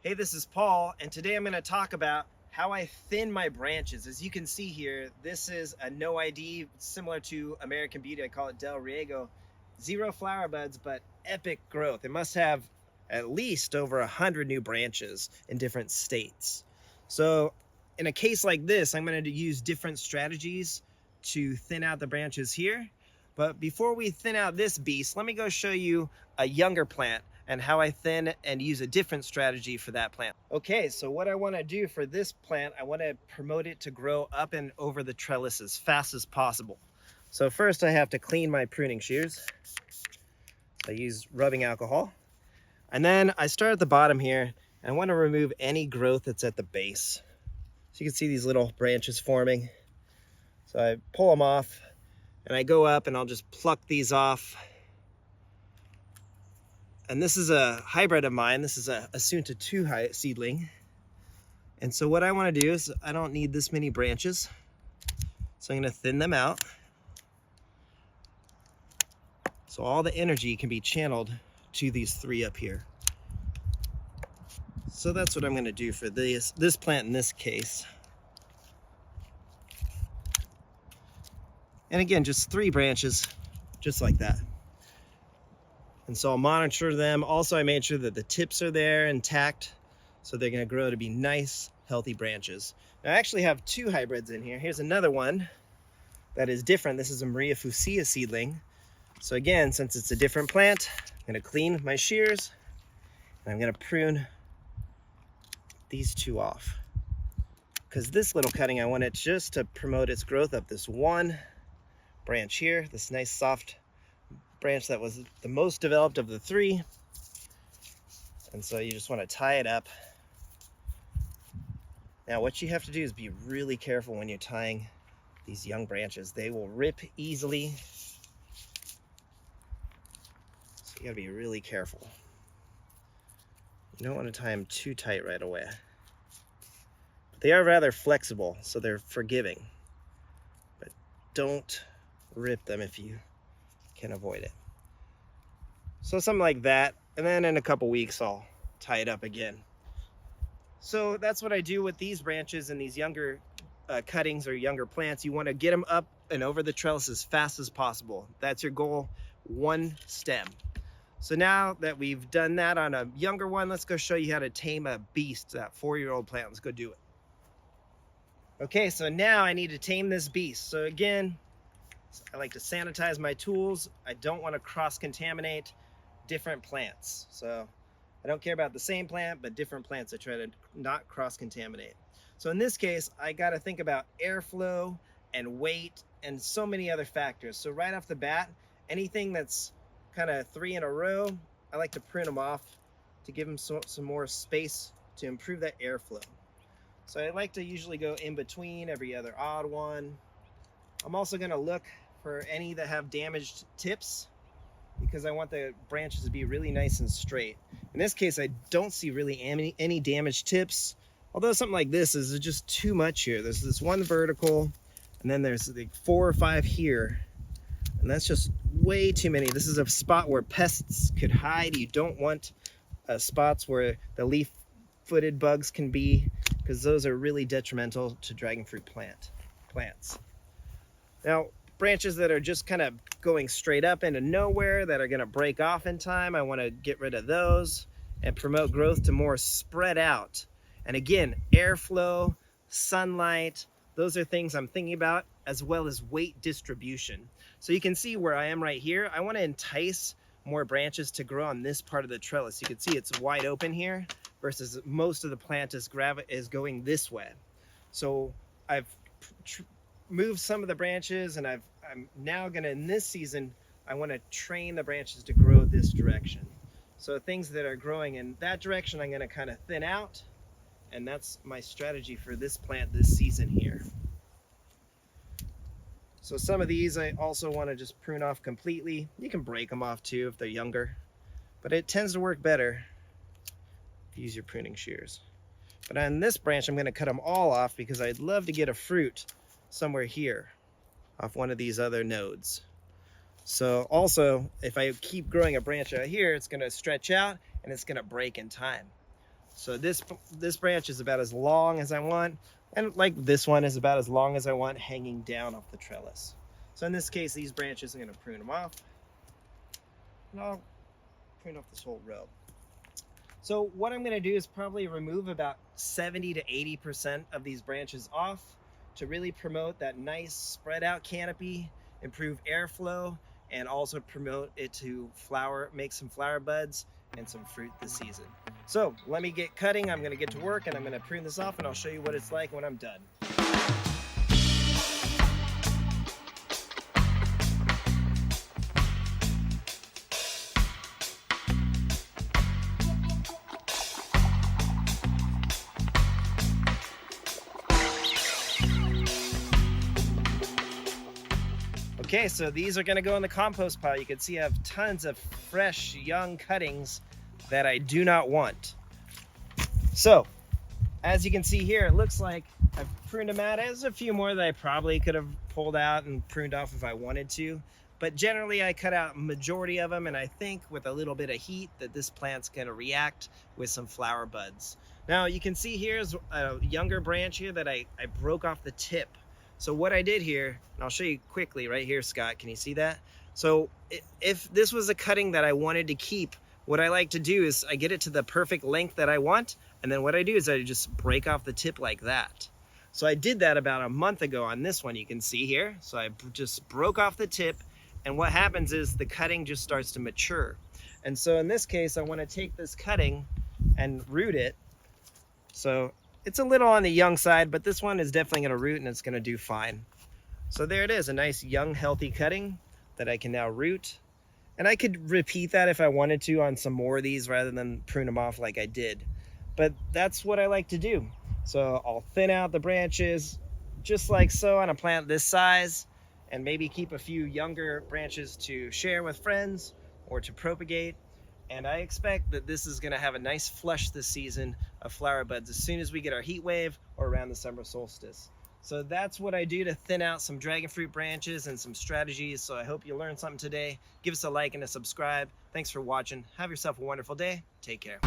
Hey, this is Paul, and today I'm going to talk about how I thin my branches. As you can see here, this is a no ID, similar to American Beauty. I call it Del Riego. 0 flower buds, but epic growth. It must have at least over 100 new branches in different states. So in a case like this, I'm going to use different strategies to thin out the branches here. But before we thin out this beast, let me go show you a younger plant and how I thin and use a different strategy for that plant. Okay, so what I want to do for this plant, I want to promote it to grow up and over the trellis as fast as possible. So first I have to clean my pruning shears. I use rubbing alcohol. And then I start at the bottom here, and I want to remove any growth that's at the base. So you can see these little branches forming. So I pull them off, and I go up and I'll just pluck these off. And this is a hybrid of mine. This is a Asunta 2 seedling. And so what I want to do is, I don't need this many branches. So I'm going to thin them out. So all the energy can be channeled to these 3 up here. So that's what I'm going to do for this plant in this case. And again, just 3 branches, just like that. And so I'll monitor them. Also, I made sure that the tips are there intact, so they're gonna grow to be nice, healthy branches. Now, I actually have 2 hybrids in here. Here's another one that is different. This is a Maria Fucsia seedling. So again, since it's a different plant, I'm gonna clean my shears, and I'm gonna prune these 2 off. Because this little cutting, I want it just to promote its growth up this one branch here, this nice soft branch that was the most developed of the 3. And so you just want to tie it up. Now what you have to do is be really careful when you're tying these young branches. They will rip easily. So you gotta be really careful. You don't want to tie them too tight right away. But they are rather flexible, so they're forgiving. But don't rip them if you can avoid it. So something like that, and then in a couple weeks I'll tie it up again. So that's what I do with these branches and these younger cuttings or younger plants. You want to get them up and over the trellis as fast as possible. That's your goal, 1 stem. So now that we've done that on a younger one, let's go show you how to tame a beast, that 4-year-old plant. Let's go do it. Okay, so now I need to tame this beast. So again, I like to sanitize my tools. I don't want to cross-contaminate different plants. So I don't care about the same plant, but different plants I try to not cross-contaminate. So in this case, I got to think about airflow and weight and so many other factors. So right off the bat, anything that's kind of 3 in a row, I like to prune them off to give them some more space to improve that airflow. So I like to usually go in between every other odd one. I'm also going to look for any that have damaged tips, because I want the branches to be really nice and straight. In this case, I don't see really any damaged tips, although something like this is just too much here. There's this one vertical, and then there's like 4 or 5 here, and that's just way too many. This is a spot where pests could hide. You don't want spots where the leaf-footed bugs can be, because those are really detrimental to dragon fruit plants. Now, branches that are just kind of going straight up into nowhere that are going to break off in time, I want to get rid of those and promote growth to more spread out. And again, airflow, sunlight, those are things I'm thinking about, as well as weight distribution. So you can see where I am right here. I want to entice more branches to grow on this part of the trellis. You can see it's wide open here versus most of the plant is going this way. So I've moved some of the branches, and I'm now gonna, in this season, I want to train the branches to grow this direction. So things that are growing in that direction, I'm gonna kind of thin out, and that's my strategy for this plant this season here. So some of these I also want to just prune off completely. You can break them off too if they're younger, but it tends to work better if you use your pruning shears. But on this branch, I'm going to cut them all off because I'd love to get a fruit somewhere here off one of these other nodes. So also, if I keep growing a branch out here, it's going to stretch out and it's going to break in time. So this branch is about as long as I want, and like this one is about as long as I want hanging down off the trellis. So in this case, these branches, I'm going to prune them off, and I'll prune off this whole row. So what I'm going to do is probably remove about 70 to 80% of these branches off to really promote that nice spread out canopy, improve airflow, and also promote it to flower, make some flower buds and some fruit this season. So let me get cutting. I'm going to get to work and I'm going to prune this off, and I'll show you what it's like when I'm done. Okay, so these are going to go in the compost pile. You can see I have tons of fresh, young cuttings that I do not want. So, as you can see here, it looks like I've pruned them out. There's a few more that I probably could have pulled out and pruned off if I wanted to. But generally, I cut out majority of them, and I think with a little bit of heat that this plant's going to react with some flower buds. Now, you can see here's a younger branch here that I broke off the tip. So what I did here, and I'll show you quickly right here, Scott, can you see that? So if this was a cutting that I wanted to keep, what I like to do is I get it to the perfect length that I want, and then what I do is I just break off the tip like that. So I did that about a month ago on this one, you can see here. So I just broke off the tip, and what happens is the cutting just starts to mature. And so in this case, I want to take this cutting and root it. So it's a little on the young side, but this one is definitely going to root and it's going to do fine. So there it is, a nice young healthy cutting that I can now root. And I could repeat that if I wanted to on some more of these rather than prune them off like I did. But that's what I like to do. So I'll thin out the branches just like so on a plant this size, and maybe keep a few younger branches to share with friends or to propagate. And I expect that this is going to have a nice flush this season of flower buds as soon as we get our heat wave or around the summer solstice. So that's what I do to thin out some dragon fruit branches and some strategies. So I hope you learned something today. Give us a like and a subscribe. Thanks for watching. Have yourself a wonderful day. Take care.